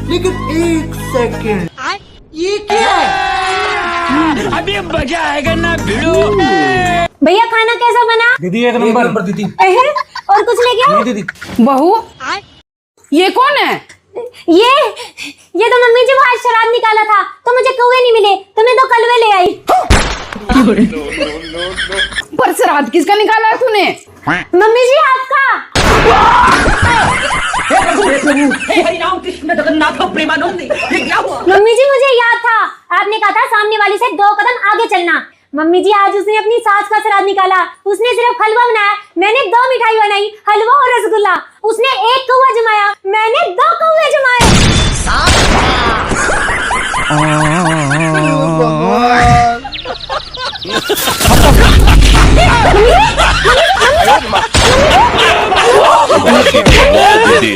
लेकिन एक सेकंड, ये क्या है? अभी मजा आएगा ना भिड़ो। भैया खाना कैसा बना? दीदी एक नंबर दीदी। और कुछ लेके आओ? दीदी बहू ये कौन है? ये तो मम्मी जी वो आज शराब निकाला था तो मुझे कौवे नहीं मिले तो मैं 2 कलवे ले आई। पर श्राद्ध किसका निकाला है तूने? मम्मी जी आपका। हरिनाम कृष्ण जगन्नाथ प्रेमानंद, ये क्या हुआ? मम्मी जी मुझे याद था, आपने कहा था सामने वाली से 2 कदम आगे चलना। मम्मी जी आज उसने अपनी सास का श्राद्ध निकाला, उसने सिर्फ हलवा बनाया, मैंने 2 मिठाई बनाई, हलवा और रसगुल्ला। उसने 1 कौवा जमाया, मैंने 2 कौवे जमाए। दीदी